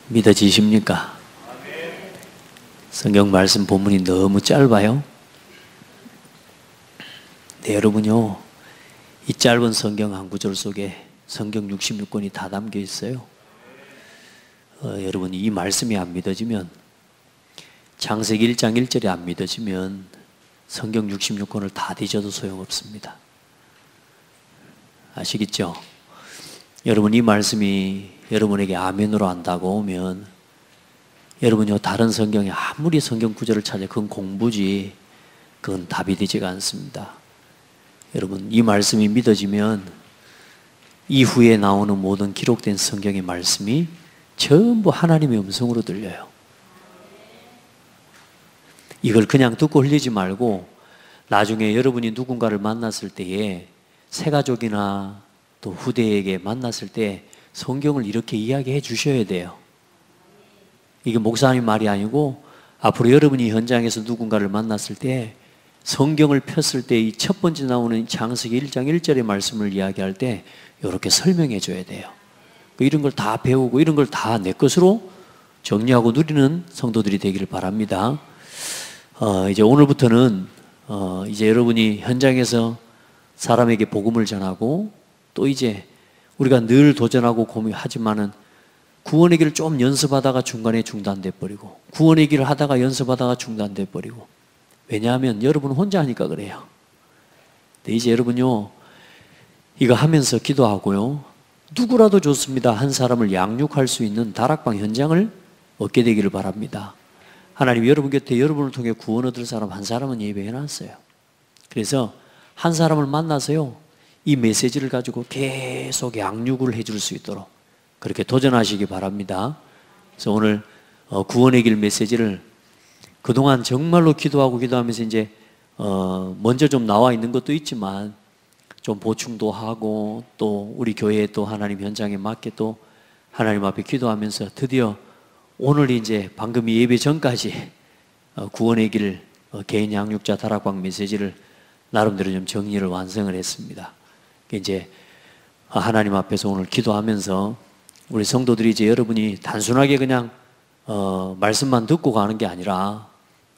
믿어지십니까? 성경 말씀 본문이 너무 짧아요. 네, 여러분요, 이 짧은 성경 한 구절 속에 성경 66권이 다 담겨 있어요. 여러분이 이 말씀이 안 믿어지면, 창세기 1장 1절이 안 믿어지면 성경 66권을 다 뒤져도 소용없습니다. 아시겠죠? 여러분, 이 말씀이 여러분에게 아멘으로 안 다가오면 여러분요, 다른 성경에 아무리 성경 구절을 찾아 그건 공부지, 그건 답이 되지가 않습니다. 여러분, 이 말씀이 믿어지면 이후에 나오는 모든 기록된 성경의 말씀이 전부 하나님의 음성으로 들려요. 이걸 그냥 듣고 흘리지 말고 나중에 여러분이 누군가를 만났을 때에 새가족이나 또 후대에게 만났을 때 성경을 이렇게 이야기해 주셔야 돼요. 이게 목사님 말이 아니고 앞으로 여러분이 현장에서 누군가를 만났을 때 성경을 폈을 때 이 첫 번째 나오는 창세기 1장 1절의 말씀을 이야기할 때 이렇게 설명해 줘야 돼요. 이런 걸 다 배우고 이런 걸 다 내 것으로 정리하고 누리는 성도들이 되기를 바랍니다. 이제 오늘부터는 이제 여러분이 현장에서 사람에게 복음을 전하고 또 이제 우리가 늘 도전하고 고민하지만은 구원의 길을 좀 연습하다가 중간에 중단돼 버리고 구원의 길을 하다가 연습하다가 중단돼 버리고, 왜냐하면 여러분 혼자 하니까 그래요. 근데 이제 여러분요, 이거 하면서 기도하고요, 누구라도 좋습니다. 한 사람을 양육할 수 있는 다락방 현장을 얻게 되기를 바랍니다. 하나님 여러분 곁에 여러분을 통해 구원 얻을 사람 한 사람은 예배해 놨어요. 그래서 한 사람을 만나서요, 이 메시지를 가지고 계속 양육을 해줄 수 있도록 그렇게 도전하시기 바랍니다. 그래서 오늘 구원의 길 메시지를 그동안 정말로 기도하면서 이제 먼저 좀 나와 있는 것도 있지만 좀 보충도 하고 또 우리 교회에 또 하나님 현장에 맞게 또 하나님 앞에 기도하면서 드디어 오늘 이제 방금 이 예배 전까지 구원의 길 개인 양육자 다락방 메시지를 나름대로 좀 정리를 완성을 했습니다. 이제 하나님 앞에서 오늘 기도하면서 우리 성도들이 이제 여러분이 단순하게 그냥 말씀만 듣고 가는 게 아니라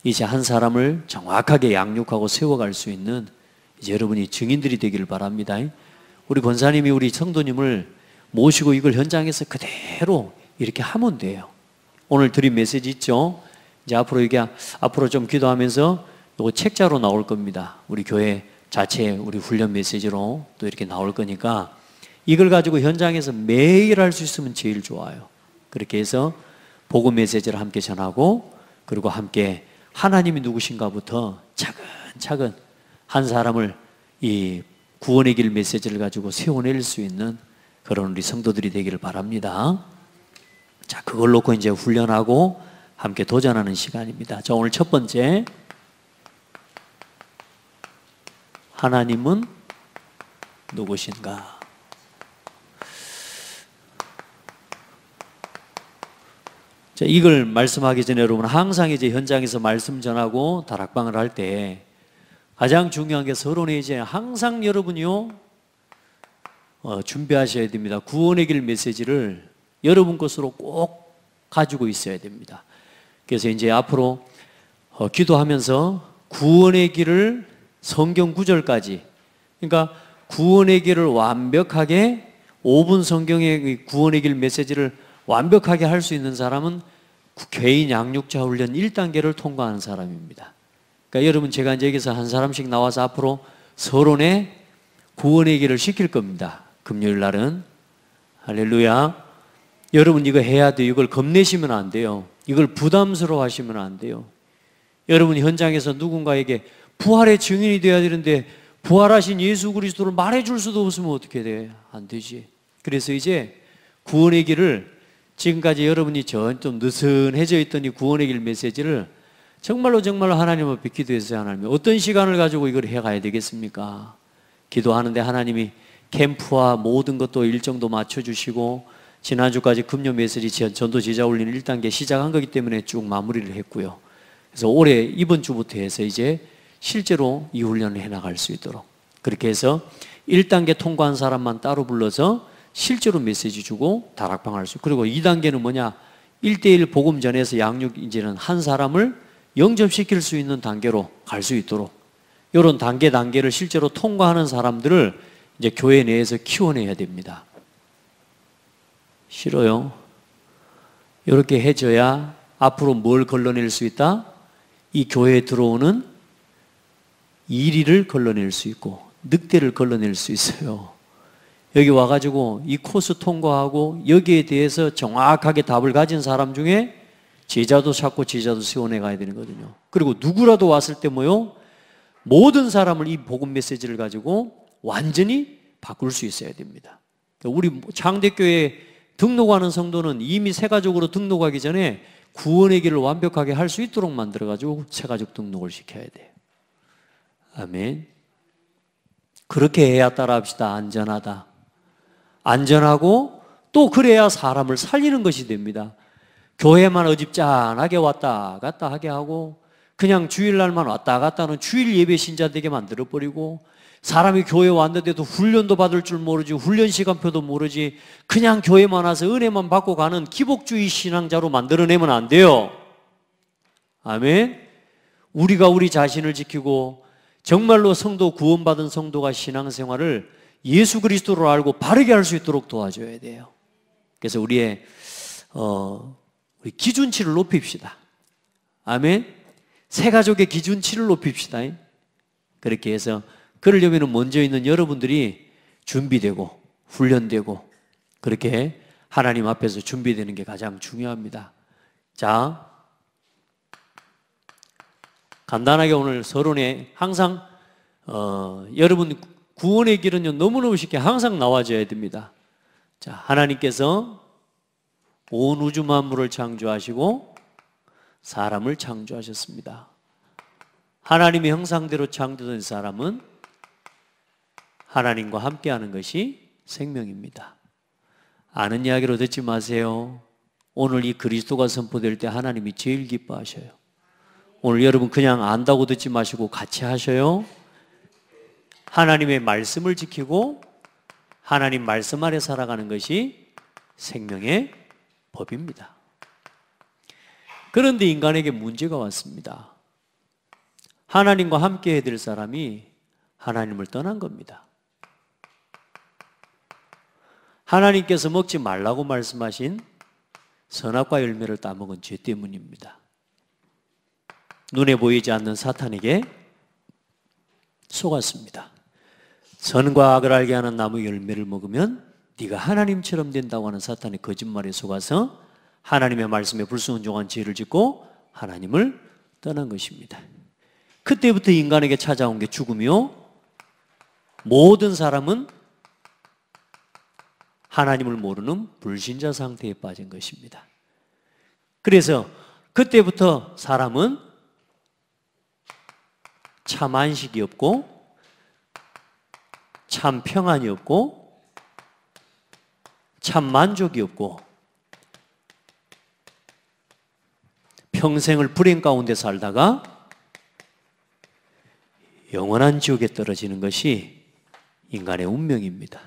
이제 한 사람을 정확하게 양육하고 세워갈 수 있는 이제 여러분이 증인들이 되기를 바랍니다. 우리 권사님이 우리 성도님을 모시고 이걸 현장에서 그대로 이렇게 하면 돼요. 오늘 드린 메시지 있죠? 이제 앞으로 좀 기도하면서 이거 책자로 나올 겁니다. 우리 교회 자체 우리 훈련 메시지로 또 이렇게 나올 거니까 이걸 가지고 현장에서 매일 할 수 있으면 제일 좋아요. 그렇게 해서 복음 메시지를 함께 전하고 그리고 함께 하나님이 누구신가부터 차근차근 한 사람을 이 구원의 길 메시지를 가지고 세워낼 수 있는 그런 우리 성도들이 되기를 바랍니다. 자, 그걸 놓고 이제 훈련하고 함께 도전하는 시간입니다. 자, 오늘 첫 번째, 하나님은 누구신가? 자, 이걸 말씀하기 전에 여러분 항상 이제 현장에서 말씀 전하고 다락방을 할 때 가장 중요한 게 서론에 이제 항상 여러분이요 준비하셔야 됩니다. 구원의 길 메시지를 여러분 것으로 꼭 가지고 있어야 됩니다. 그래서 이제 앞으로 기도하면서 구원의 길을 성경 구절까지, 그러니까 구원의 길을 완벽하게 5분 성경의 구원의 길 메시지를 완벽하게 할 수 있는 사람은 개인 양육자 훈련 1단계를 통과하는 사람입니다. 그러니까 여러분 제가 이제 여기서 한 사람씩 나와서 앞으로 서론에 구원의 길을 시킬 겁니다. 금요일 날은. 할렐루야. 여러분 이거 해야 돼요. 이걸 겁내시면 안 돼요. 이걸 부담스러워 하시면 안 돼요. 여러분 현장에서 누군가에게 부활의 증인이 돼야 되는데 부활하신 예수 그리스도를 말해줄 수도 없으면 어떻게 돼? 안 되지. 그래서 이제 구원의 길을 지금까지 여러분이 좀 느슨해져 있던 이 구원의 길 메시지를 정말로 하나님 앞에 기도해서 하나님 어떤 시간을 가지고 이걸 해가야 되겠습니까? 기도하는데 하나님이 캠프와 모든 것도 일정도 맞춰주시고 지난주까지 금요 메시지 전도 제자 훈련 1단계 시작한 거기 때문에 쭉 마무리를 했고요. 그래서 올해 이번 주부터 해서 이제 실제로 이 훈련을 해나갈 수 있도록 그렇게 해서 1단계 통과한 사람만 따로 불러서 실제로 메시지 주고 다락방 할 수, 그리고 2단계는 뭐냐? 1대1 복음 전에서 양육 이제는 한 사람을 영접시킬 수 있는 단계로 갈 수 있도록 이런 단계를 실제로 통과하는 사람들을 이제 교회 내에서 키워내야 됩니다. 싫어요? 이렇게 해줘야 앞으로 뭘 걸러낼 수 있다? 이 교회에 들어오는 이리를 걸러낼 수 있고 늑대를 걸러낼 수 있어요. 여기 와가지고 이 코스 통과하고 여기에 대해서 정확하게 답을 가진 사람 중에 제자도 찾고 제자도 세워내 가야 되는 거거든요. 그리고 누구라도 왔을 때 뭐요? 모든 사람을 이 복음 메시지를 가지고 완전히 바꿀 수 있어야 됩니다. 우리 장대교회에 등록하는 성도는 이미 새가족으로 등록하기 전에 구원의 길을 완벽하게 할 수 있도록 만들어가지고 새가족 등록을 시켜야 돼요. 아멘. 그렇게 해야 따라합시다. 안전하다. 안전하고 또 그래야 사람을 살리는 것이 됩니다. 교회만 어집잖하게 왔다 갔다 하게 하고 그냥 주일날만 왔다 갔다 하는 주일 예배 신자 되게 만들어버리고 사람이 교회 왔는데도 훈련도 받을 줄 모르지 훈련 시간표도 모르지 그냥 교회만 와서 은혜만 받고 가는 기복주의 신앙자로 만들어내면 안 돼요. 아멘. 우리가 우리 자신을 지키고 정말로 성도 구원받은 성도가 신앙생활을 예수 그리스도로 알고 바르게 할 수 있도록 도와줘야 돼요. 그래서 우리 기준치를 높입시다. 아멘. 새 가족의 기준치를 높입시다. 그렇게 해서 그러려면 먼저 있는 여러분들이 준비되고 훈련되고 그렇게 하나님 앞에서 준비되는 게 가장 중요합니다. 자, 간단하게 오늘 서론에 항상 여러분 구원의 길은요 너무너무 쉽게 항상 나와줘야 됩니다. 자, 하나님께서 온 우주 만물을 창조하시고 사람을 창조하셨습니다. 하나님의 형상대로 창조된 사람은 하나님과 함께하는 것이 생명입니다. 아는 이야기로 듣지 마세요. 오늘 이 그리스도가 선포될 때 하나님이 제일 기뻐하셔요. 오늘 여러분 그냥 안다고 듣지 마시고 같이 하셔요. 하나님의 말씀을 지키고 하나님 말씀 아래 살아가는 것이 생명의 법입니다. 그런데 인간에게 문제가 왔습니다. 하나님과 함께 해야 될 사람이 하나님을 떠난 겁니다. 하나님께서 먹지 말라고 말씀하신 선악과 열매를 따먹은 죄 때문입니다. 눈에 보이지 않는 사탄에게 속았습니다. 선과 악을 알게 하는 나무 열매를 먹으면 네가 하나님처럼 된다고 하는 사탄의 거짓말에 속아서 하나님의 말씀에 불순종한 죄를 짓고 하나님을 떠난 것입니다. 그때부터 인간에게 찾아온 게 죽음이요. 모든 사람은 하나님을 모르는 불신자 상태에 빠진 것입니다. 그래서 그때부터 사람은 참 안식이 없고 참 평안이 없고 참 만족이 없고 평생을 불행 가운데 살다가 영원한 지옥에 떨어지는 것이 인간의 운명입니다.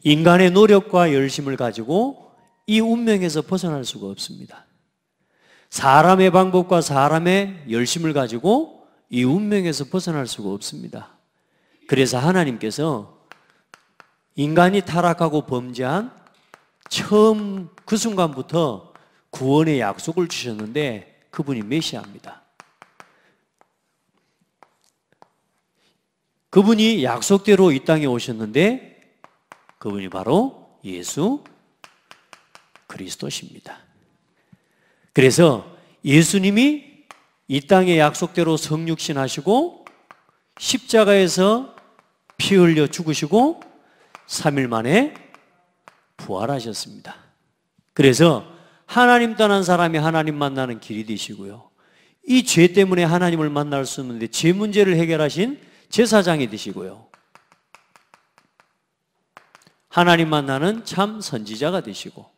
인간의 노력과 열심을 가지고 이 운명에서 벗어날 수가 없습니다. 사람의 방법과 사람의 열심을 가지고 이 운명에서 벗어날 수가 없습니다. 그래서 하나님께서 인간이 타락하고 범죄한 처음 그 순간부터 구원의 약속을 주셨는데 그분이 메시아입니다. 그분이 약속대로 이 땅에 오셨는데 그분이 바로 예수 그리스도십니다. 그래서 예수님이 이 땅의 약속대로 성육신하시고 십자가에서 피 흘려 죽으시고 3일 만에 부활하셨습니다. 그래서 하나님 떠난 사람이 하나님 만나는 길이 되시고요. 이 죄 때문에 하나님을 만날 수 없는데 죄 문제를 해결하신 제사장이 되시고요. 하나님 만나는 참 선지자가 되시고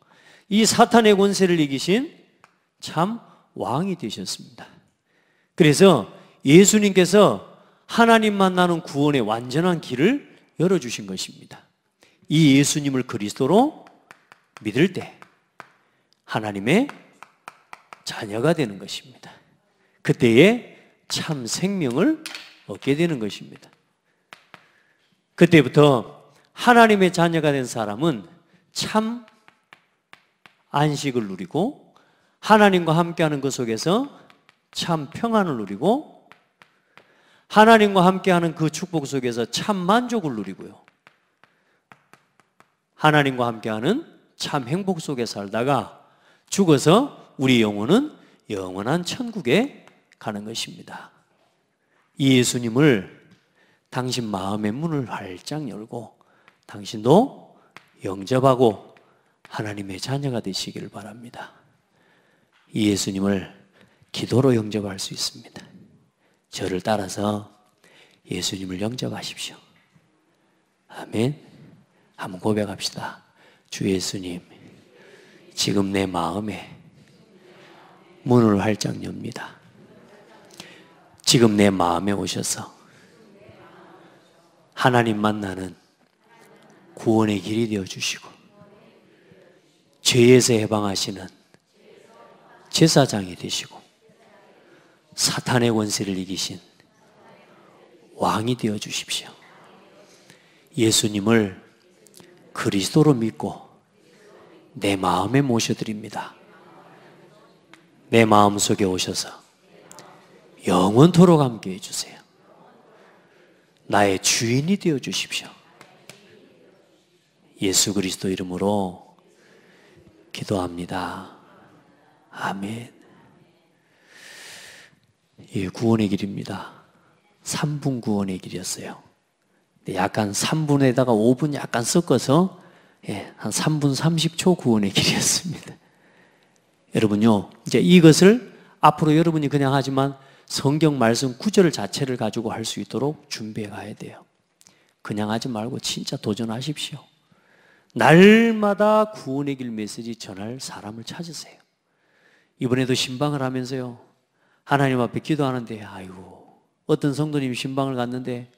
이 사탄의 권세를 이기신 참 왕이 되셨습니다. 그래서 예수님께서 하나님 만나는 구원의 완전한 길을 열어주신 것입니다. 이 예수님을 그리스도로 믿을 때 하나님의 자녀가 되는 것입니다. 그때에 참 생명을 얻게 되는 것입니다. 그때부터 하나님의 자녀가 된 사람은 참 안식을 누리고 하나님과 함께하는 것 속에서 참 평안을 누리고 하나님과 함께하는 그 축복 속에서 참 만족을 누리고요. 하나님과 함께하는 참 행복 속에 살다가 죽어서 우리 영혼은 영원한 천국에 가는 것입니다. 이 예수님을 당신 마음의 문을 활짝 열고 당신도 영접하고 하나님의 자녀가 되시기를 바랍니다. 이 예수님을 기도로 영접할 수 있습니다. 저를 따라서 예수님을 영접하십시오. 아멘. 한번 고백합시다. 주 예수님, 지금 내 마음에 문을 활짝 엽니다. 지금 내 마음에 오셔서 하나님 만나는 구원의 길이 되어주시고 죄에서 해방하시는 제사장이 되시고 사탄의 권세를 이기신 왕이 되어주십시오. 예수님을 그리스도로 믿고 내 마음에 모셔드립니다. 내 마음속에 오셔서 영원토록 함께 해주세요. 나의 주인이 되어주십시오. 예수 그리스도 이름으로 기도합니다. 아멘. 예, 구원의 길입니다. 3분 구원의 길이었어요. 약간 3분에다가 5분 약간 섞어서 한 3분 30초 구원의 길이었습니다. 여러분요, 이제 이것을 앞으로 여러분이 그냥 하지만 성경 말씀 구절 자체를 가지고 할 수 있도록 준비해 가야 돼요. 그냥 하지 말고 진짜 도전하십시오. 날마다 구원의 길 메시지 전할 사람을 찾으세요. 이번에도 신방을 하면서요, 하나님 앞에 기도하는데, 아이고, 어떤 성도님이 신방을 갔는데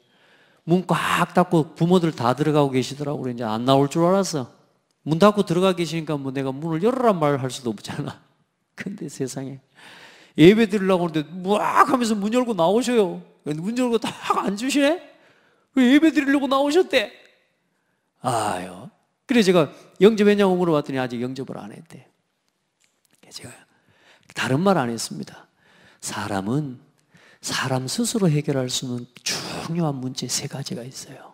문 꽉 닫고 부모들 다 들어가고 계시더라고. 이제 안 나올 줄 알았어. 문 닫고 들어가 계시니까 뭐 내가 문을 열어란 말을 할 수도 없잖아. 근데 세상에 예배 드리려고 하는데 무악 하면서 문 열고 나오셔요. 문 열고 딱 앉으시네? 왜 예배 드리려고 나오셨대? 아유. 그래 제가 영접했냐고 물어봤더니 아직 영접을 안 했대. 제가 다른 말 안 했습니다. 사람은 사람 스스로 해결할 수 있는 중요한 문제 3가지가 있어요.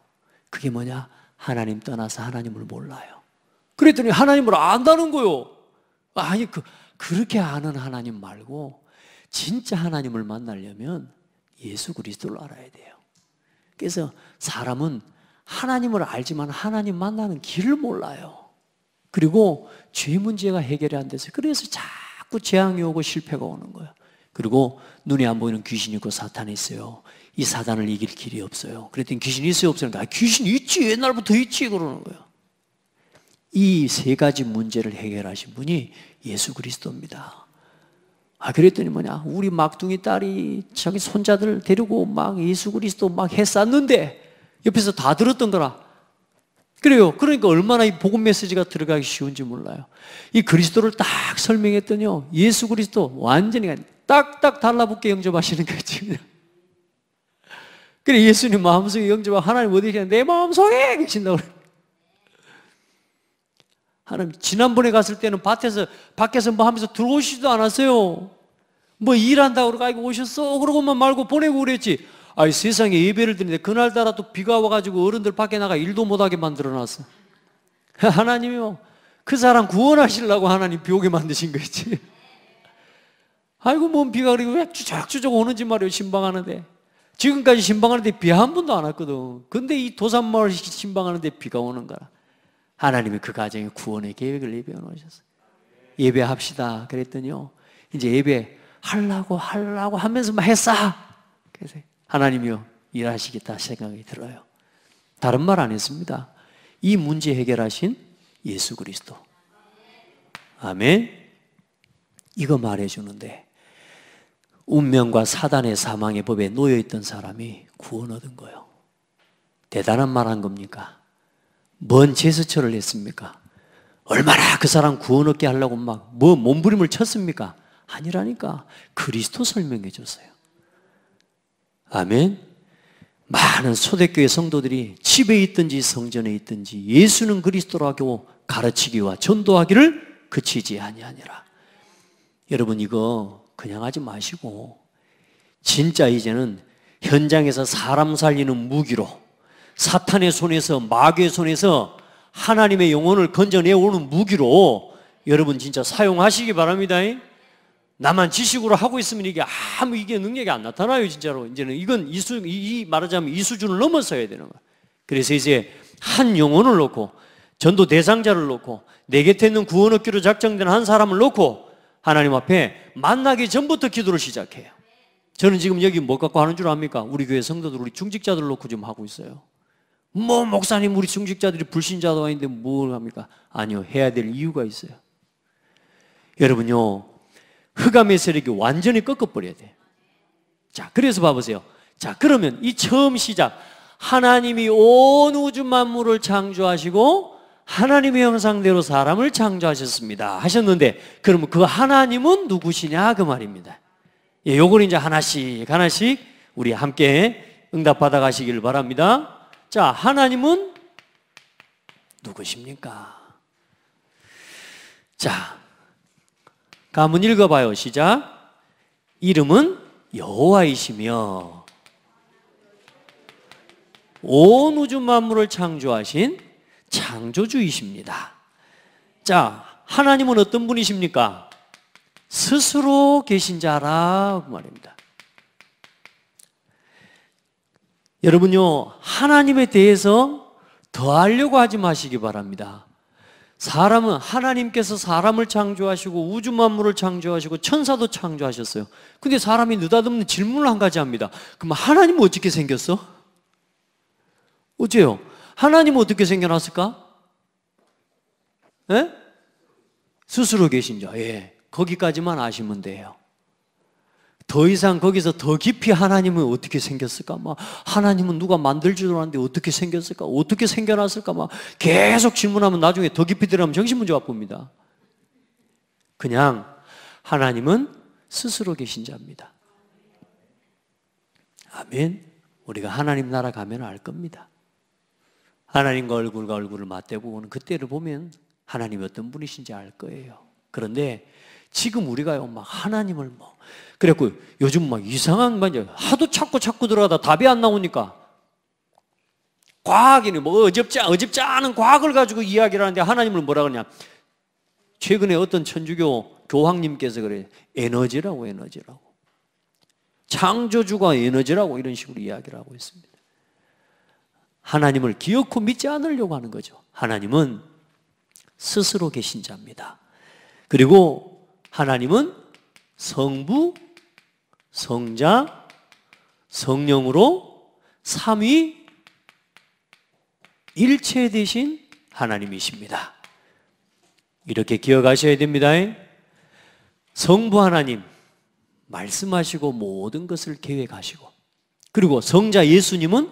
그게 뭐냐? 하나님 떠나서 하나님을 몰라요. 그랬더니 하나님을 안다는 거요. 아니 그렇게 아는 하나님 말고 진짜 하나님을 만나려면 예수 그리스도를 알아야 돼요. 그래서 사람은 하나님을 알지만 하나님 만나는 길을 몰라요. 그리고 죄 문제가 해결이 안 돼서 그래서 자꾸 재앙이 오고 실패가 오는 거예요. 그리고 눈에 안 보이는 귀신이 있고 사탄이 있어요. 이 사단을 이길 길이 없어요. 그랬더니 귀신이 있어요 없어요? 귀신 있지, 옛날부터 있지 그러는 거예요. 이 3가지 문제를 해결하신 분이 예수 그리스도입니다. 그랬더니 뭐냐, 우리 막둥이 딸이 자기 손자들 데리고 막 예수 그리스도 막 했었는데 옆에서 다 들었던 거라. 그래요. 그러니까 얼마나 이 복음 메시지가 들어가기 쉬운지 몰라요. 이 그리스도를 딱 설명했더니요, 예수 그리스도 완전히 딱딱 달라붙게 영접하시는 거지. 그래, 예수님 마음속에 영접하고 하나님 어디 계시냐? 내 마음속에 계신다고 그래요. 하나님, 지난번에 갔을 때는 밖에서 뭐 하면서 들어오시지도 않았어요. 뭐 일한다고 그러고 오셨어? 그러고만 말고 보내고 그랬지. 아이, 세상에 예배를 드리는데 그날따라 또 비가 와가지고 어른들 밖에 나가 일도 못하게 만들어놨어. 하나님이요, 그 사람 구원하시려고 하나님 비 오게 만드신 거지. 아이고, 뭔 비가 그리고 왜 추적추적 오는지 말이에요, 신방하는데. 지금까지 신방하는데 비 한 번도 안 왔거든. 근데 이 도산마을 신방하는데 비가 오는 거라. 하나님이 그 가정에 구원의 계획을 예배해 놓으셨어요. 예배합시다 그랬더니요, 이제 예배하려고 하면서 막 했어. 그래서 하나님이요, 일하시겠다 생각이 들어요. 다른 말 안 했습니다. 이 문제 해결하신 예수 그리스도. 아멘. 이거 말해주는데 운명과 사단의 사망의 법에 놓여있던 사람이 구원 얻은 거예요. 대단한 말 한 겁니까? 뭔 제스처를 했습니까? 얼마나 그 사람 구원 얻게 하려고 막 몸부림을 쳤습니까? 아니라니까. 그리스도 설명해 줬어요. 아멘. 많은 초대교회 성도들이 집에 있든지 성전에 있든지 예수는 그리스도라고 가르치기와 전도하기를 그치지 아니하니라. 여러분, 이거 그냥 하지 마시고 진짜 이제는 현장에서 사람 살리는 무기로, 사탄의 손에서, 마귀의 손에서 하나님의 영혼을 건져내오는 무기로 여러분 진짜 사용하시기 바랍니다. 나만 지식으로 하고 있으면 이게 능력이 안 나타나요. 진짜로 이제는 이건 말하자면 이 수준을 넘어서야 되는 거예요. 그래서 이제 한 영혼을 놓고, 전도 대상자를 놓고, 내 곁에 있는 구원 얻기로 작정된 한 사람을 놓고 하나님 앞에 만나기 전부터 기도를 시작해요. 저는 지금 여기 뭐 갖고 하는 줄 압니까? 우리 교회 성도들, 우리 중직자들 놓고 지금 하고 있어요. 목사님, 우리 중직자들이 불신자도 아닌데 뭘 합니까? 아니요, 해야 될 이유가 있어요. 여러분요, 흑암의 세력이 완전히 꺾어버려야 돼요. 자, 그래서 봐보세요. 자, 그러면 이 처음 시작, 하나님이 온 우주 만물을 창조하시고 하나님의 형상대로 사람을 창조하셨습니다 하셨는데, 그러면 그 하나님은 누구시냐 그 말입니다. 예, 요걸 이제 하나씩 우리 함께 응답받아 가시길 바랍니다. 자, 하나님은 누구십니까? 자, 한번 읽어봐요. 시작. 이름은 여호와이시며 온 우주 만물을 창조하신 창조주이십니다. 자, 하나님은 어떤 분이십니까? 스스로 계신 자라 그 말입니다. 여러분요, 하나님에 대해서 더 알려고 하지 마시기 바랍니다. 사람은, 하나님께서 사람을 창조하시고 우주 만물을 창조하시고 천사도 창조하셨어요. 근데 사람이 느닷없는 질문을 한 가지 합니다. 그럼 하나님은 어떻게 생겼어? 어째요? 하나님은 어떻게 생겨났을까? 예? 스스로 계신 자. 예. 거기까지만 아시면 돼요. 더 이상 거기서 더 깊이 하나님은 어떻게 생겼을까? 막 하나님은 누가 만들지도 않았는데 어떻게 생겼을까? 어떻게 생겨났을까? 막 계속 질문하면 나중에 더 깊이 들어가면 정신문제 와봅니다. 그냥 하나님은 스스로 계신 자입니다. 아멘. 우리가 하나님 나라 가면 알 겁니다. 하나님과 얼굴을 맞대고 오는 그때를 보면 하나님이 어떤 분이신지 알 거예요. 그런데 지금 우리가요, 막 하나님을 그래갖고 요즘 막 이상한 하도 찾고 들어가다 답이 안 나오니까 과학이네, 어줍지 않은 과학을 가지고 이야기를 하는데 하나님을 뭐라 그러냐. 최근에 어떤 천주교 교황님께서 그래요. 에너지라고. 창조주가 에너지라고 이런 식으로 이야기를 하고 있습니다. 하나님을 기어코 믿지 않으려고 하는 거죠. 하나님은 스스로 계신 자입니다. 그리고 하나님은 성부, 성자, 성령으로 삼위 일체 되신 하나님이십니다. 이렇게 기억하셔야 됩니다. 성부 하나님 말씀하시고 모든 것을 계획하시고, 그리고 성자 예수님은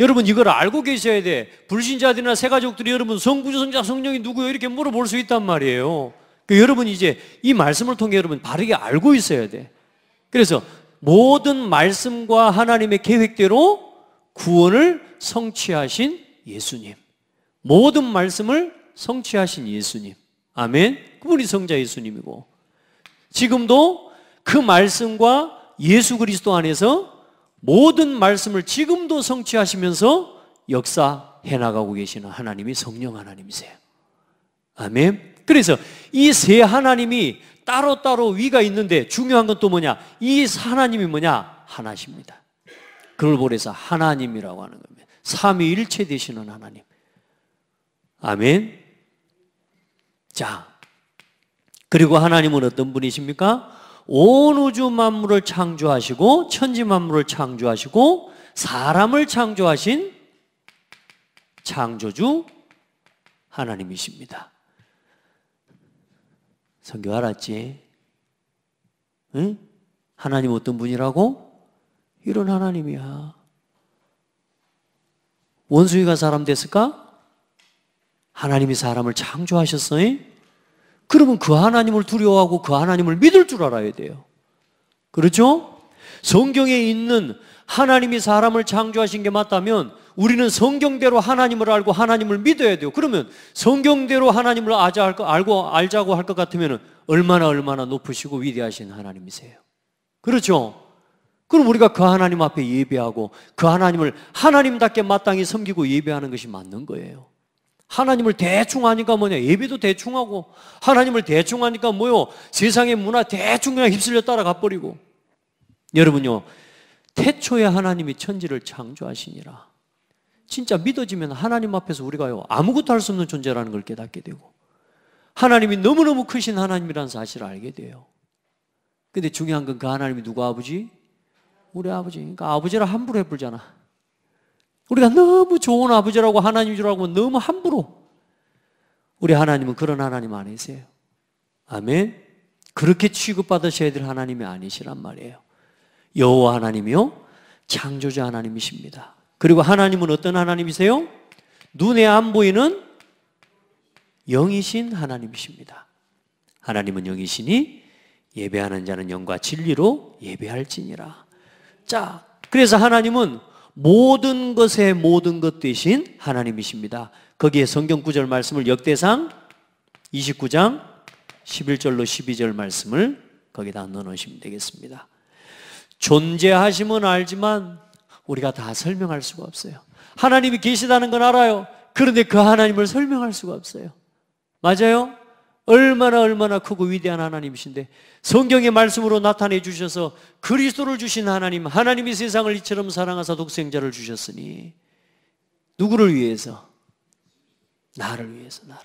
여러분 이걸 알고 계셔야 돼. 불신자들이나 새가족들이 여러분 성부주 성자 성령이 누구예요? 이렇게 물어볼 수 있단 말이에요. 여러분 이제 이 말씀을 통해 여러분 바르게 알고 있어야 돼. 그래서 모든 말씀과 하나님의 계획대로 구원을 성취하신 예수님, 모든 말씀을 성취하신 예수님, 아멘. 그분이 성자 예수님이고, 지금도 그 말씀과 예수 그리스도 안에서 모든 말씀을 지금도 성취하시면서 역사해 나가고 계시는 하나님이 성령 하나님이세요. 아멘. 그래서 이 세 하나님이 따로따로 위가 있는데 중요한 건 또 뭐냐? 이 하나님이 뭐냐? 하나십니다. 그걸 보래서 하나님이라고 하는 겁니다. 삼위일체 되시는 하나님. 아멘. 자, 그리고 하나님은 어떤 분이십니까? 온 우주 만물을 창조하시고 천지 만물을 창조하시고 사람을 창조하신 창조주 하나님이십니다. 성경 알았지? 응? 하나님 어떤 분이라고? 이런 하나님이야. 원숭이가 사람 됐을까? 하나님이 사람을 창조하셨어요? 그러면 그 하나님을 두려워하고 그 하나님을 믿을 줄 알아야 돼요. 그렇죠? 성경에 있는 하나님이 사람을 창조하신 게 맞다면 우리는 성경대로 하나님을 알고 하나님을 믿어야 돼요. 그러면 성경대로 하나님을 알자고 할 것 같으면 얼마나 높으시고 위대하신 하나님이세요. 그렇죠? 그럼 우리가 그 하나님 앞에 예배하고 그 하나님을 하나님답게 마땅히 섬기고 예배하는 것이 맞는 거예요. 하나님을 대충 하니까 뭐냐, 예배도 대충 하고, 하나님을 대충 하니까 뭐요, 세상의 문화 대충 그냥 휩쓸려 따라가 버리고. 여러분요, 태초에 하나님이 천지를 창조하시니라. 진짜 믿어지면 하나님 앞에서 우리가요, 아무것도 할 수 없는 존재라는 걸 깨닫게 되고, 하나님이 너무너무 크신 하나님이라는 사실을 알게 돼요. 근데 중요한 건 그 하나님이 누구 아버지? 우리 아버지. 그러니까 아버지라 함부로 해버리잖아. 우리가 너무 좋은 아버지라고 하나님 줄 알고 너무 함부로. 우리 하나님은 그런 하나님 아니세요. 아멘. 그렇게 취급받으셔야 될 하나님이 아니시란 말이에요. 여호와 하나님이요, 창조자 하나님이십니다. 그리고 하나님은 어떤 하나님이세요? 눈에 안 보이는 영이신 하나님이십니다. 하나님은 영이시니 예배하는 자는 영과 진리로 예배할지니라. 자, 그래서 하나님은 모든 것의 모든 것 되신 하나님이십니다. 거기에 성경 구절 말씀을 역대상 29장 11절로 12절 말씀을 거기다 넣어놓으시면 되겠습니다. 존재하심은 알지만 우리가 다 설명할 수가 없어요. 하나님이 계시다는 건 알아요. 그런데 그 하나님을 설명할 수가 없어요. 맞아요? 얼마나 크고 위대한 하나님이신데 성경의 말씀으로 나타내 주셔서 그리스도를 주신 하나님, 하나님이 세상을 이처럼 사랑하사 독생자를 주셨으니 누구를 위해서? 나를 위해서, 나를.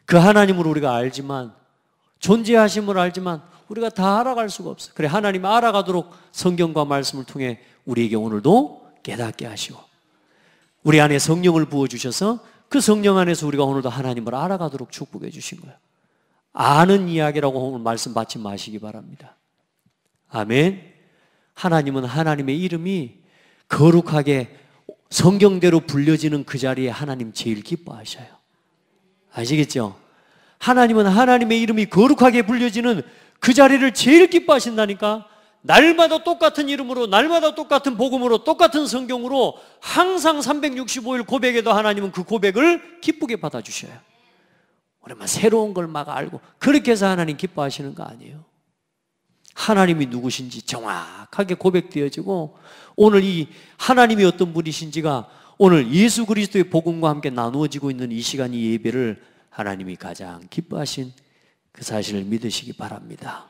그 하나님을 우리가 알지만, 존재하심을 알지만 우리가 다 알아갈 수가 없어요. 그래, 하나님 알아가도록 성경과 말씀을 통해 우리에게 오늘도 깨닫게 하시고 우리 안에 성령을 부어주셔서 그 성령 안에서 우리가 오늘도 하나님을 알아가도록 축복해 주신 거예요. 아는 이야기라고 오늘 말씀 받지 마시기 바랍니다. 아멘. 하나님은 하나님의 이름이 거룩하게 성경대로 불려지는 그 자리에 하나님 제일 기뻐하셔요. 아시겠죠? 하나님은 하나님의 이름이 거룩하게 불려지는 그 자리를 제일 기뻐하신다니까. 날마다 똑같은 이름으로, 날마다 똑같은 복음으로, 똑같은 성경으로 항상 365일 고백해도 하나님은 그 고백을 기쁘게 받아주셔요. 우리만 새로운 걸 막 알고 그렇게 해서 하나님 기뻐하시는 거 아니에요. 하나님이 누구신지 정확하게 고백되어지고 오늘 이 하나님이 어떤 분이신지가 오늘 예수 그리스도의 복음과 함께 나누어지고 있는 이 시간, 이 예배를 하나님이 가장 기뻐하신 그 사실을 믿으시기 바랍니다.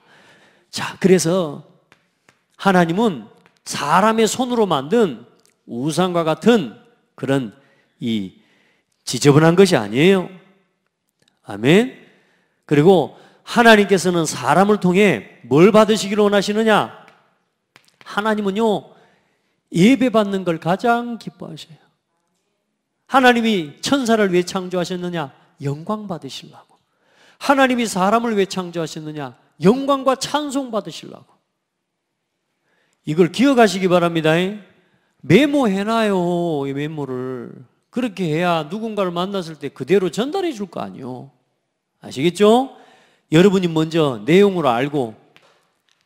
자, 그래서 하나님은 사람의 손으로 만든 우상과 같은 그런 이 지저분한 것이 아니에요. 아멘. 그리고 하나님께서는 사람을 통해 뭘 받으시기를 원하시느냐? 하나님은요, 예배받는 걸 가장 기뻐하셔요. 하나님이 천사를 왜 창조하셨느냐? 영광 받으시려고. 하나님이 사람을 왜 창조하셨느냐? 영광과 찬송 받으시려고. 이걸 기억하시기 바랍니다. 메모해놔요, 이 메모를. 그렇게 해야 누군가를 만났을 때 그대로 전달해 줄 거 아니에요. 아시겠죠? 여러분이 먼저 내용으로 알고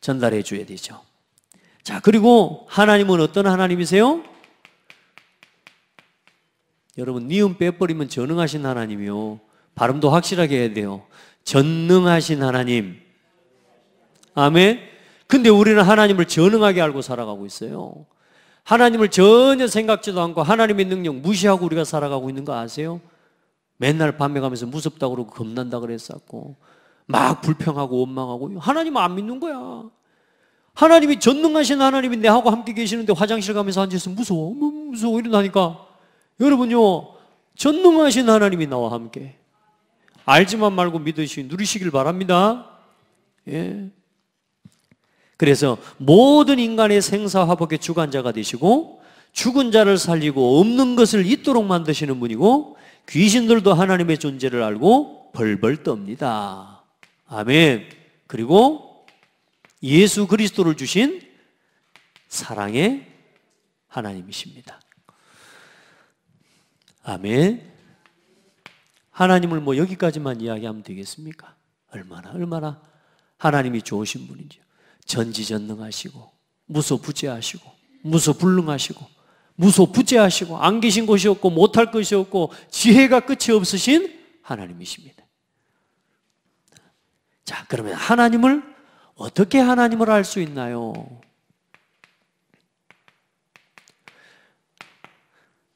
전달해 줘야 되죠. 자, 그리고 하나님은 어떤 하나님이세요? 여러분, 니은 빼버리면 전능하신 하나님이요. 발음도 확실하게 해야 돼요. 전능하신 하나님. 아멘. 근데 우리는 하나님을 전능하게 알고 살아가고 있어요. 하나님을 전혀 생각지도 않고 하나님의 능력 무시하고 우리가 살아가고 있는 거 아세요? 맨날 밤에 가면서 무섭다고 그러고 겁난다 그랬었고 막 불평하고 원망하고 하나님 안 믿는 거야. 하나님이 전능하신 하나님이 내하고 함께 계시는데 화장실 가면서 앉아서 무서워 이러다니까 여러분요, 전능하신 하나님이 나와 함께 알지만 말고 믿으시 누리시길 바랍니다. 예. 그래서 모든 인간의 생사화복의 주관자가 되시고 죽은 자를 살리고 없는 것을 있도록 만드시는 분이고 귀신들도 하나님의 존재를 알고 벌벌 떱니다. 아멘. 그리고 예수 그리스도를 주신 사랑의 하나님이십니다. 아멘. 하나님을 뭐 여기까지만 이야기하면 되겠습니까? 얼마나 하나님이 좋으신 분이죠. 전지전능하시고 무소부재하시고 무소불능하시고 무소부재하시고 안 계신 것이 없고 못할 것이 없고 지혜가 끝이 없으신 하나님이십니다. 자, 그러면 하나님을 어떻게 하나님을 알 수 있나요?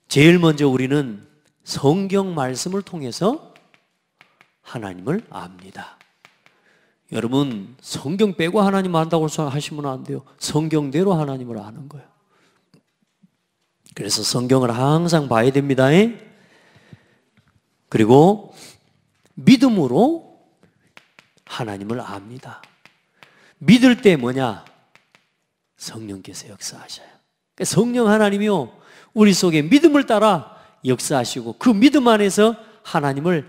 제일 먼저 우리는 성경 말씀을 통해서 하나님을 압니다. 여러분, 성경 빼고 하나님 안다고 하시면 안 돼요. 성경대로 하나님을 아는 거예요. 그래서 성경을 항상 봐야 됩니다. 그리고 믿음으로 하나님을 압니다. 믿을 때 뭐냐? 성령께서 역사하셔요. 성령 하나님이요, 우리 속에 믿음을 따라 역사하시고 그 믿음 안에서 하나님을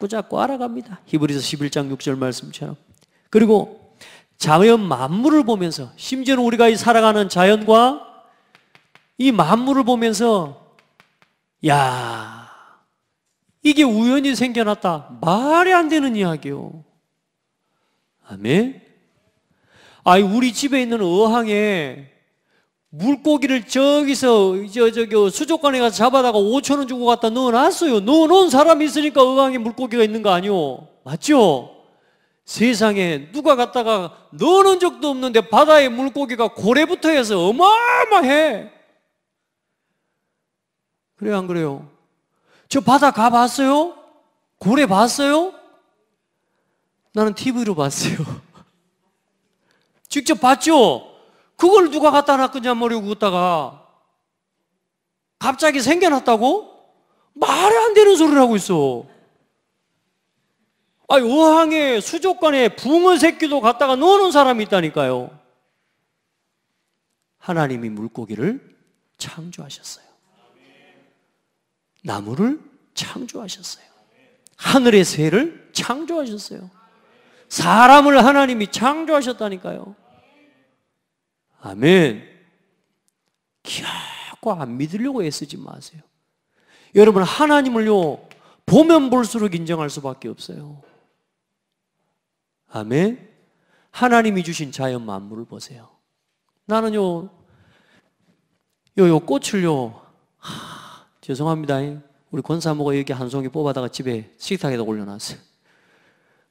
자꾸 알아갑니다. 히브리서 11장 6절 말씀처럼. 그리고 자연 만물을 보면서, 심지어는 우리가 살아가는 자연과 이 만물을 보면서, 야, 이게 우연히 생겨났다, 말이 안 되는 이야기요. 아멘. 아니, 우리 집에 있는 어항에 물고기를 저기서 수족관에 가서 잡아다가 5,000원 주고 갖다 넣어놨어요. 넣어놓은 사람이 있으니까 어항에 물고기가 있는 거 아니요? 맞죠? 세상에 누가 갖다가 넣어놓은 적도 없는데 바다에 물고기가 고래부터 해서 어마어마해. 그래요, 안 그래요? 저 바다 가봤어요? 고래 봤어요? 나는 TV로 봤어요. 직접 봤죠? 그걸 누가 갖다 놨느냐 모르고 걷다가 갑자기 생겨났다고? 말이 안 되는 소리를 하고 있어. 아니, 어항에 수족관에 붕어 새끼도 갖다가 넣어놓은 사람이 있다니까요. 하나님이 물고기를 창조하셨어요. 나무를 창조하셨어요. 하늘의 새를 창조하셨어요. 사람을 하나님이 창조하셨다니까요. 아멘. 결코 안 믿으려고 애쓰지 마세요. 여러분, 하나님을요, 보면 볼수록 인정할 수밖에 없어요. 아멘. 하나님이 주신 자연 만물을 보세요. 나는요, 요 꽃을요, 죄송합니다. 우리 권사모가 여기 한 송이 뽑아다가 집에 식탁에다 올려놨어요.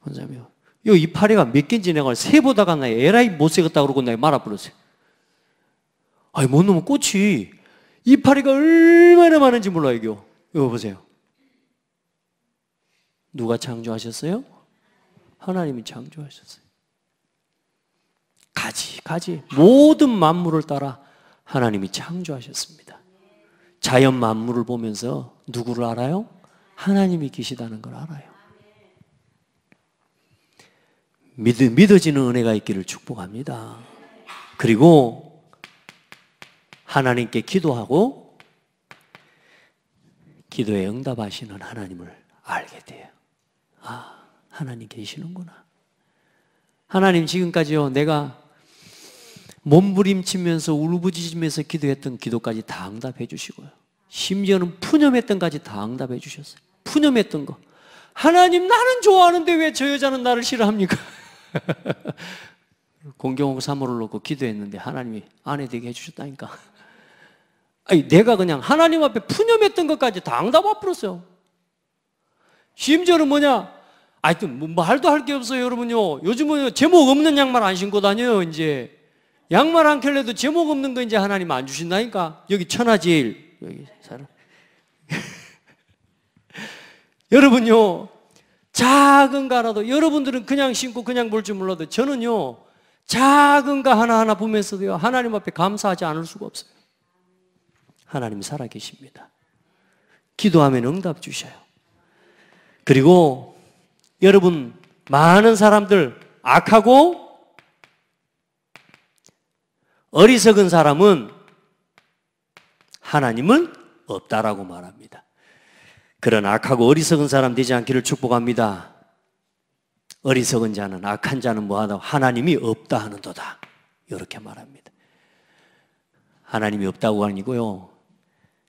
권사모요, 요 이파리가 몇 개인지 내가 세 보다가 나 에라이 못생겼다 그러고 나 말아버렸어요. 아니, 못 놓으면 꽃이 이파리가 얼마나 많은지 몰라요. 이거 보세요. 누가 창조하셨어요? 하나님이 창조하셨어요. 가지 모든 만물을 따라 하나님이 창조하셨습니다. 자연 만물을 보면서 누구를 알아요? 하나님이 계시다는 걸 알아요. 믿어지는 은혜가 있기를 축복합니다. 그리고 하나님께 기도하고 기도에 응답하시는 하나님을 알게 돼요. 아, 하나님 계시는구나. 하나님, 지금까지요, 내가 몸부림치면서 울부짖으면서 기도했던 기도까지 다 응답해 주시고요, 심지어는 푸념했던까지 다 응답해 주셨어요. 푸념했던 거, 하나님 나는 좋아하는데 왜 저 여자는 나를 싫어합니까? 공경하고 사모를 놓고 기도했는데 하나님이 아내 되게 해주셨다니까. 아니, 내가 그냥 하나님 앞에 푸념했던 것까지 다 응답 와버렸어요. 심지어는 뭐냐? 뭐 말도 할 게 없어요, 여러분요. 요즘은 제목 없는 양말 안 신고 다녀요, 이제. 양말 한 켤레도 제목 없는 거 이제 하나님 안 주신다니까. 여기 천하제일, 여기 사람. 여러분요, 작은 가라도, 여러분들은 그냥 신고 그냥 볼 줄 몰라도 저는요, 작은 가 하나하나 보면서도요, 하나님 앞에 감사하지 않을 수가 없어요. 하나님 살아계십니다. 기도하면 응답 주셔요. 그리고 여러분, 많은 사람들, 악하고 어리석은 사람은 하나님은 없다라고 말합니다. 그런 악하고 어리석은 사람 되지 않기를 축복합니다. 어리석은 자는, 악한 자는 뭐하다? 하나님이 없다 하는도다, 이렇게 말합니다. 하나님이 없다고 아니고요,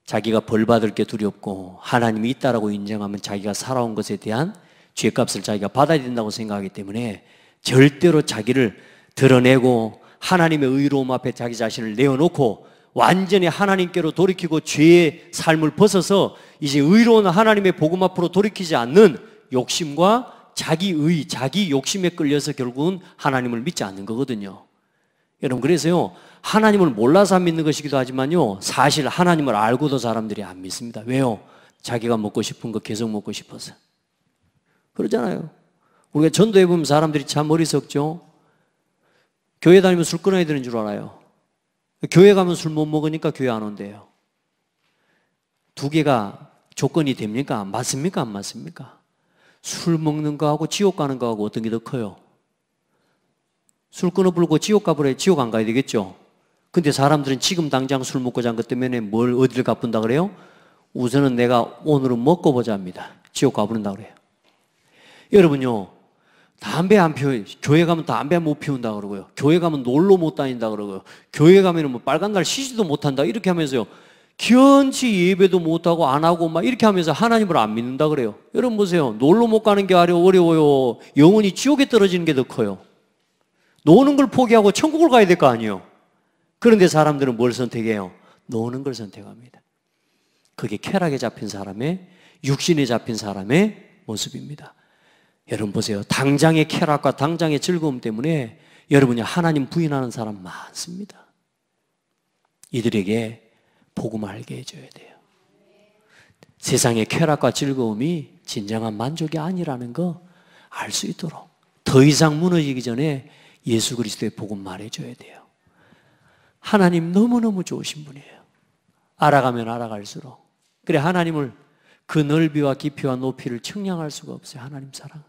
자기가 벌 받을 게 두렵고 하나님이 있다라고 인정하면 자기가 살아온 것에 대한 죄값을 자기가 받아야 된다고 생각하기 때문에 절대로 자기를 드러내고 하나님의 의로움 앞에 자기 자신을 내어놓고 완전히 하나님께로 돌이키고 죄의 삶을 벗어서 이제 의로운 하나님의 복음 앞으로 돌이키지 않는 욕심과 자기의, 자기 욕심에 끌려서 결국은 하나님을 믿지 않는 거거든요. 여러분, 그래서요, 하나님을 몰라서 안 믿는 것이기도 하지만요, 사실 하나님을 알고도 사람들이 안 믿습니다. 왜요? 자기가 먹고 싶은 거 계속 먹고 싶어서. 그러잖아요. 우리가 전도해 보면 사람들이 참 어리석죠? 교회 다니면 술 끊어야 되는 줄 알아요. 교회 가면 술 못 먹으니까 교회 안 온대요. 두 개가 조건이 됩니까? 맞습니까? 안 맞습니까? 술 먹는 거하고 지옥 가는 거하고 어떤 게 더 커요? 술 끊어 불고 지옥 가버려야 지옥 안 가야 되겠죠? 근데 사람들은 지금 당장 술 먹고 잔 것 때문에 어디를 가뿐다 그래요? 우선은 내가 오늘은 먹고 보자 합니다. 지옥 가버린다 그래요. 여러분요, 담배 안 피워요. 교회 가면 담배 못 피운다 그러고요. 교회 가면 놀러 못 다닌다 그러고요. 교회 가면 뭐 빨간 날 쉬지도 못한다 이렇게 하면서요, 견치 예배도 못하고 안 하고 막 이렇게 하면서 하나님을 안 믿는다 그래요. 여러분 보세요. 놀러 못 가는 게 어려워요. 영혼이 지옥에 떨어지는 게 더 커요. 노는 걸 포기하고 천국을 가야 될 거 아니에요. 그런데 사람들은 뭘 선택해요? 노는 걸 선택합니다. 그게 쾌락에 잡힌 사람의, 육신에 잡힌 사람의 모습입니다. 여러분 보세요. 당장의 쾌락과 당장의 즐거움 때문에 여러분이 하나님 부인하는 사람 많습니다. 이들에게 복음을 알게 해줘야 돼요. 세상의 쾌락과 즐거움이 진정한 만족이 아니라는 거 알 수 있도록 더 이상 무너지기 전에 예수 그리스도의 복음 말해줘야 돼요. 하나님 너무너무 좋으신 분이에요. 알아가면 알아갈수록. 그래, 하나님을 그 넓이와 깊이와 높이를 측량할 수가 없어요. 하나님 사랑.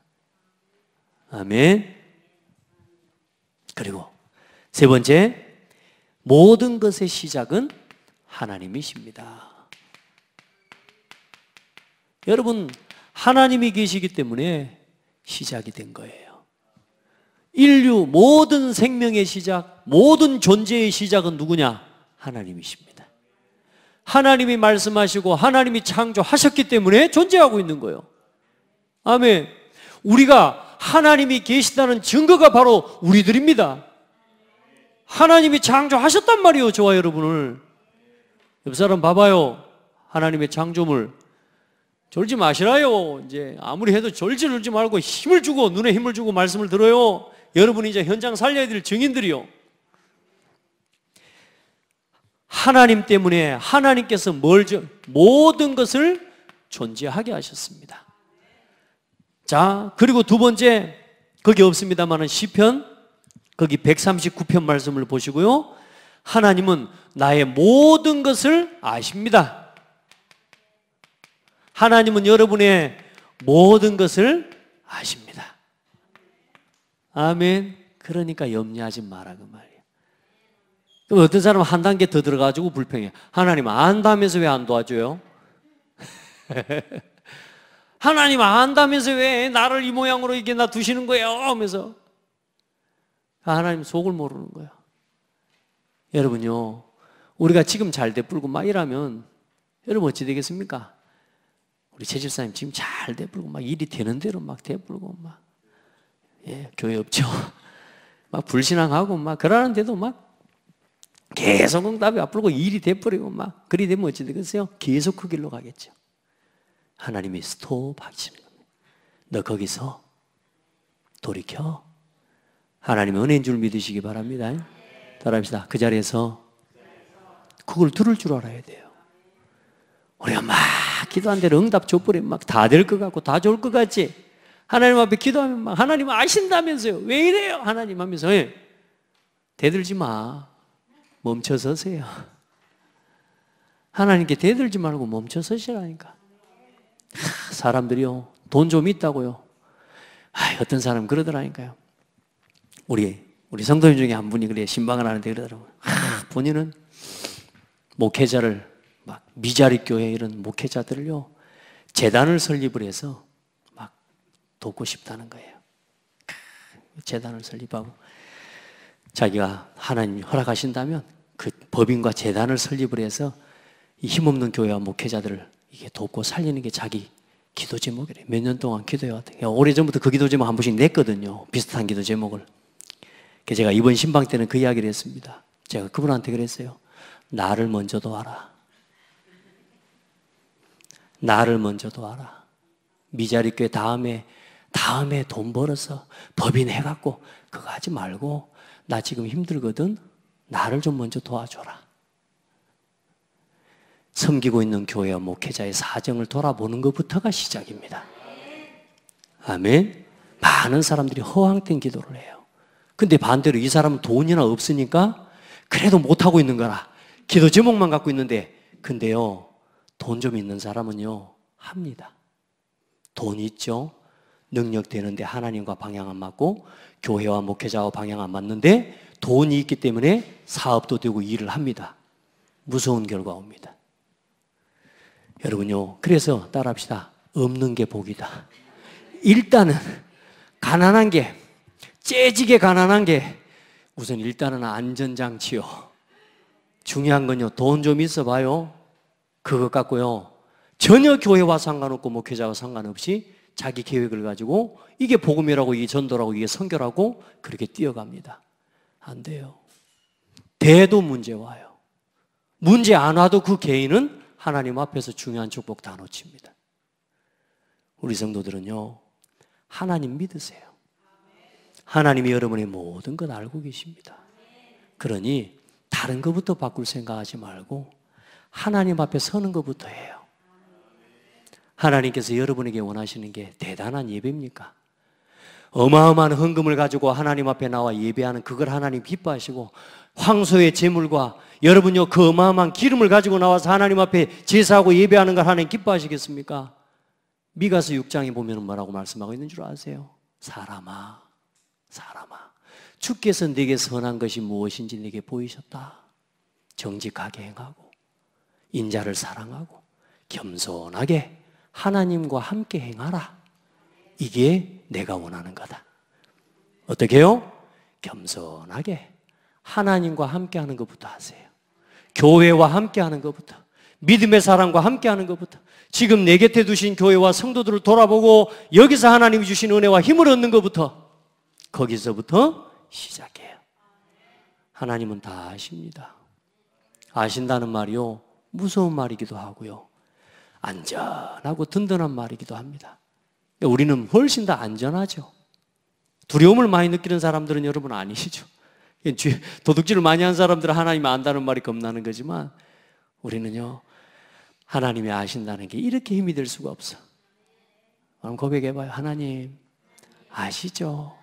아멘. 그리고 세 번째, 모든 것의 시작은 하나님이십니다. 여러분, 하나님이 계시기 때문에 시작이 된 거예요. 인류 모든 생명의 시작, 모든 존재의 시작은 누구냐? 하나님이십니다. 하나님이 말씀하시고 하나님이 창조하셨기 때문에 존재하고 있는 거예요. 아멘. 우리가 하나님이 계시다는 증거가 바로 우리들입니다. 하나님이 창조하셨단 말이에요. 저와 여러분을. 옆 사람 봐봐요. 하나님의 창조물. 졸지 마시라요. 이제 아무리 해도 졸지 말고 힘을 주고, 눈에 힘을 주고 말씀을 들어요. 여러분이 이제 현장 살려야 될 증인들이요. 하나님 때문에 하나님께서 모든 것을 존재하게 하셨습니다. 자, 그리고 두 번째, 거기 없습니다만은 시편, 거기 139편 말씀을 보시고요. 하나님은 나의 모든 것을 아십니다. 하나님은 여러분의 모든 것을 아십니다. 아멘. 그러니까 염려하지 마라 그 말이에요. 그럼 어떤 사람은 한 단계 더 들어가지고 불평해. 하나님 안다면서 왜 안 도와줘요? 하나님 안다면서 왜 나를 이 모양으로 이게 나 두시는 거예요? 하면서 하나님 속을 모르는 거야. 여러분요, 우리가 지금 잘 되풀고 막 이러면 여러분 어찌 되겠습니까? 우리 최 집사님 지금 잘 되풀고 막 일이 되는 대로 막 되풀고 막, 예, 교회 없죠. 막 불신앙하고 막 그러는데도 막 계속 응답이 앞으로 일이 돼버리고 막 그리 되면 어찌 되겠어요? 계속 그 길로 가겠죠. 하나님이 스톱 하시는 겁니다. 너 거기서 돌이켜. 하나님의 은혜인 줄 믿으시기 바랍니다. 따라합시다. 그 자리에서 그걸 들을 줄 알아야 돼요. 우리가 막 기도한 대로 응답 줘버리면 막 다 될 것 같고 다 좋을 것 같지. 하나님 앞에 기도하면 막 하나님 아신다면서요. 왜 이래요? 하나님 하면서. 예. 대들지 마. 멈춰 서세요. 하나님께 대들지 말고 멈춰 서시라니까. 사람들이요, 돈 좀 있다고요. 어떤 사람 그러더라니까요. 우리 성도님 중에 한 분이 그래 신방을 하는데 그러더라고요. 본인은 목회자를 막 미자립 교회 이런 목회자들을요 재단을 설립을 해서 막 돕고 싶다는 거예요. 재단을 설립하고 자기가 하나님이 허락하신다면 그 법인과 재단을 설립을 해서 이 힘없는 교회와 목회자들을 이게 돕고 살리는 게 자기 기도 제목이래요. 몇 년 동안 기도해왔대요. 오래전부터 그 기도 제목 한 번씩 냈거든요. 비슷한 기도 제목을. 그래서 제가 이번 신방 때는 그 이야기를 했습니다. 제가 그분한테 그랬어요. 나를 먼저 도와라. 나를 먼저 도와라. 미자리 교회 다음에 돈 벌어서 법인 해갖고 그거 하지 말고 나 지금 힘들거든. 나를 좀 먼저 도와줘라. 섬기고 있는 교회와 목회자의 사정을 돌아보는 것부터가 시작입니다. 아멘. 많은 사람들이 허황된 기도를 해요. 근데 반대로 이 사람은 돈이나 없으니까 그래도 못하고 있는 거라. 기도 제목만 갖고 있는데, 근데요, 돈 좀 있는 사람은요, 합니다. 돈 있죠? 능력 되는데 하나님과 방향 안 맞고 교회와 목회자와 방향 안 맞는데 돈이 있기 때문에 사업도 되고 일을 합니다. 무서운 결과 옵니다. 여러분요, 그래서 따라합시다. 없는 게 복이다. 일단은 가난한 게, 째지게 가난한 게 우선 일단은 안전장치요. 중요한 건요, 돈 좀 있어 봐요. 그것 갖고요, 전혀 교회와 상관없고 목회자와 상관없이 자기 계획을 가지고 이게 복음이라고, 이게 전도라고, 이게 선교라고 그렇게 뛰어갑니다. 안 돼요. 대도 문제 와요. 문제 안 와도 그 개인은 하나님 앞에서 중요한 축복 다 놓칩니다. 우리 성도들은요, 하나님 믿으세요. 하나님이 여러분의 모든 것 알고 계십니다. 그러니 다른 것부터 바꿀 생각하지 말고 하나님 앞에 서는 것부터 해요. 하나님께서 여러분에게 원하시는 게 대단한 예배입니까? 어마어마한 헌금을 가지고 하나님 앞에 나와 예배하는 그걸 하나님 기뻐하시고, 황소의 제물과 여러분요 그 어마어마한 기름을 가지고 나와서 하나님 앞에 제사하고 예배하는 걸 하나님 기뻐하시겠습니까? 미가서 6장에 보면 뭐라고 말씀하고 있는 줄 아세요? 사람아, 주께서 네게 선한 것이 무엇인지 네게 보이셨다. 정직하게 행하고 인자를 사랑하고 겸손하게 하나님과 함께 행하라. 이게 내가 원하는 거다. 어떻게 해요? 겸손하게 하나님과 함께 하는 것부터 하세요. 교회와 함께 하는 것부터, 믿음의 사람과 함께 하는 것부터, 지금 내 곁에 두신 교회와 성도들을 돌아보고 여기서 하나님이 주신 은혜와 힘을 얻는 것부터, 거기서부터 시작해요. 하나님은 다 아십니다. 아신다는 말이요, 무서운 말이기도 하고요, 안전하고 든든한 말이기도 합니다. 우리는 훨씬 더 안전하죠. 두려움을 많이 느끼는 사람들은 여러분 아니시죠. 도둑질을 많이 한 사람들은 하나님이 안다는 말이 겁나는 거지만, 우리는요, 하나님이 아신다는 게 이렇게 힘이 될 수가 없어. 그럼 고백해봐요. 하나님 아시죠?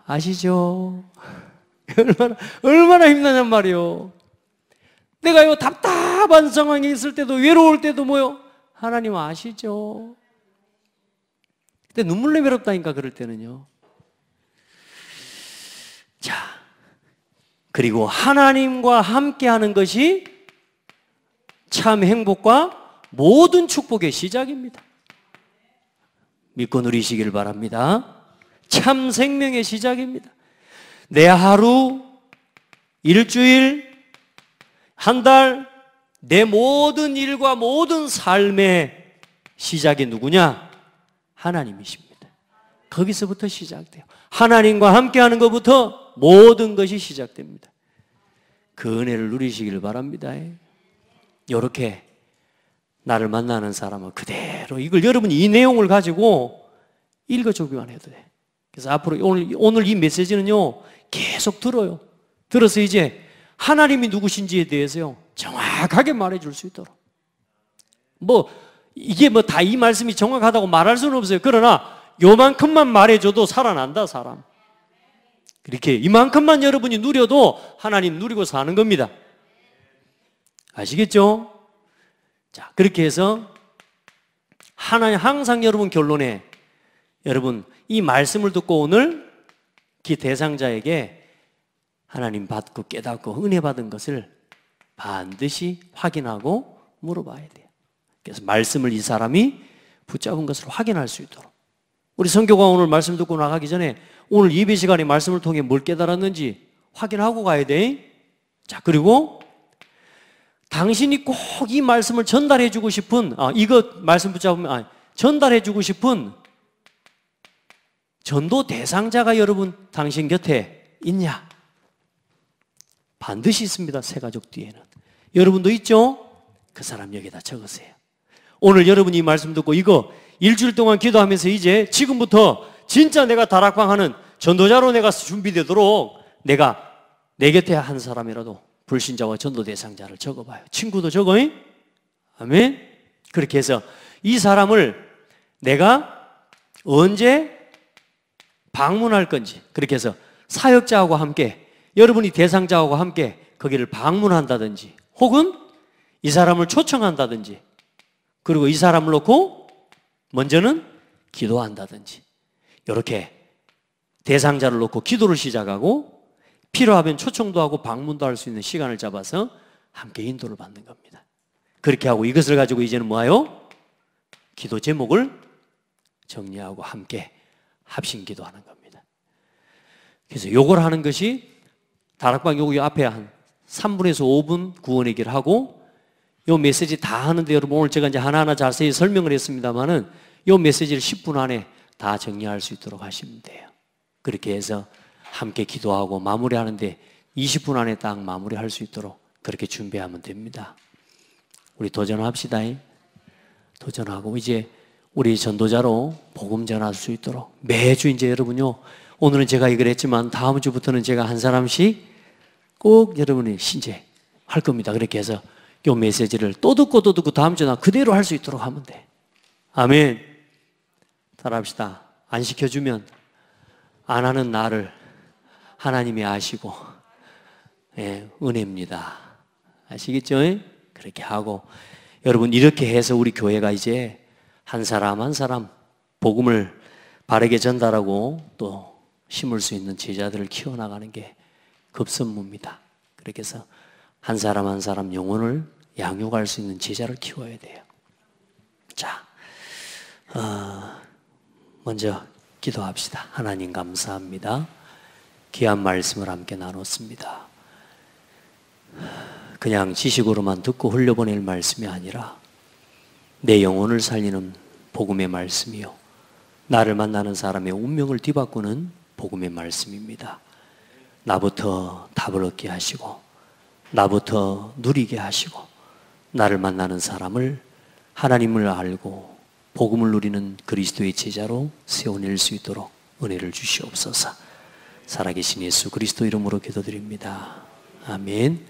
아시죠? 얼마나 힘나냔 말이요. 내가 요 답답한 상황에 있을 때도, 외로울 때도 뭐요? 하나님 아시죠? 근데 눈물 내밀었다니까, 그럴 때는요. 자, 그리고 하나님과 함께 하는 것이 참 행복과 모든 축복의 시작입니다. 믿고 누리시길 바랍니다. 참 생명의 시작입니다. 내 하루, 일주일, 한 달, 내 모든 일과 모든 삶의 시작이 누구냐? 하나님이십니다. 거기서부터 시작돼요. 하나님과 함께하는 것부터 모든 것이 시작됩니다. 그 은혜를 누리시길 바랍니다. 이렇게 나를 만나는 사람은 그대로, 이걸 여러분이 이 내용을 가지고 읽어주기만 해도 돼. 그래서 앞으로 오늘 이 메시지는요, 계속 들어요. 들어서 이제 하나님이 누구신지에 대해서요, 정확하게 말해줄 수 있도록. 이게 다 이 말씀이 정확하다고 말할 수는 없어요. 그러나 요만큼만 말해줘도 살아난다, 사람. 이렇게 이만큼만 여러분이 누려도 하나님 누리고 사는 겁니다. 아시겠죠? 자, 그렇게 해서 하나님, 항상 여러분 결론에, 여러분 이 말씀을 듣고 오늘 기 대상자에게 하나님 받고 깨닫고 은혜 받은 것을 반드시 확인하고 물어봐야 돼요. 그래서 말씀을 이 사람이 붙잡은 것을 확인할 수 있도록. 우리 선교가 오늘 말씀 듣고 나가기 전에 오늘 예배 시간에 말씀을 통해 뭘 깨달았는지 확인하고 가야 돼. 자, 그리고 당신이 꼭 이 말씀을 전달해 주고 싶은, 이거 말씀 붙잡으면, 전달해 주고 싶은 전도 대상자가 여러분 당신 곁에 있냐? 반드시 있습니다. 새 가족 뒤에는. 여러분도 있죠? 그 사람 여기다 적으세요. 오늘 여러분이 이 말씀 듣고 이거 일주일 동안 기도하면서 이제 지금부터 진짜 내가 다락방 하는 전도자로 내가 준비되도록 내가 내 곁에 한 사람이라도 불신자와 전도 대상자를 적어봐요. 친구도 적어. 아멘. 그렇게 해서 이 사람을 내가 언제 방문할 건지, 그렇게 해서 사역자하고 함께, 여러분이 대상자하고 함께 거기를 방문한다든지, 혹은 이 사람을 초청한다든지, 그리고 이 사람을 놓고 먼저는 기도한다든지, 이렇게 대상자를 놓고 기도를 시작하고 필요하면 초청도 하고 방문도 할 수 있는 시간을 잡아서 함께 인도를 받는 겁니다. 그렇게 하고 이것을 가지고 이제는 뭐예요? 기도 제목을 정리하고 함께 합심 기도하는 겁니다. 그래서 요걸 하는 것이 다락방 여기 앞에 한 3분에서 5분 구원의 길을 하고, 요 메시지 다 하는데 여러분 오늘 제가 이제 하나하나 자세히 설명을 했습니다만은 요 메시지를 10분 안에 다 정리할 수 있도록 하시면 돼요. 그렇게 해서 함께 기도하고 마무리하는데 20분 안에 딱 마무리할 수 있도록 그렇게 준비하면 됩니다. 우리 도전합시다. 도전하고 이제 우리 전도자로 복음 전할 수 있도록 매주 이제 여러분요, 오늘은 제가 이걸 했지만 다음 주부터는 제가 한 사람씩 꼭 여러분이 신제 할 겁니다. 그렇게 해서 이 메시지를 또 듣고 다음 주나 그대로 할 수 있도록 하면 돼. 아멘. 따라합시다. 안 시켜주면 안 하는 나를 하나님이 아시고, 은혜입니다. 아시겠죠? 그렇게 하고, 여러분 이렇게 해서 우리 교회가 이제 한 사람 한 사람 복음을 바르게 전달하고 또 심을 수 있는 제자들을 키워나가는 게 급선무입니다. 그렇게 해서 한 사람 한 사람 영혼을 양육할 수 있는 제자를 키워야 돼요. 자, 먼저 기도합시다. 하나님 감사합니다. 귀한 말씀을 함께 나눴습니다. 그냥 지식으로만 듣고 흘려보낼 말씀이 아니라 내 영혼을 살리는 복음의 말씀이요, 나를 만나는 사람의 운명을 뒤바꾸는 복음의 말씀입니다. 나부터 답을 얻게 하시고 나부터 누리게 하시고 나를 만나는 사람을 하나님을 알고 복음을 누리는 그리스도의 제자로 세워낼 수 있도록 은혜를 주시옵소서. 살아계신 예수 그리스도 이름으로 기도드립니다. 아멘.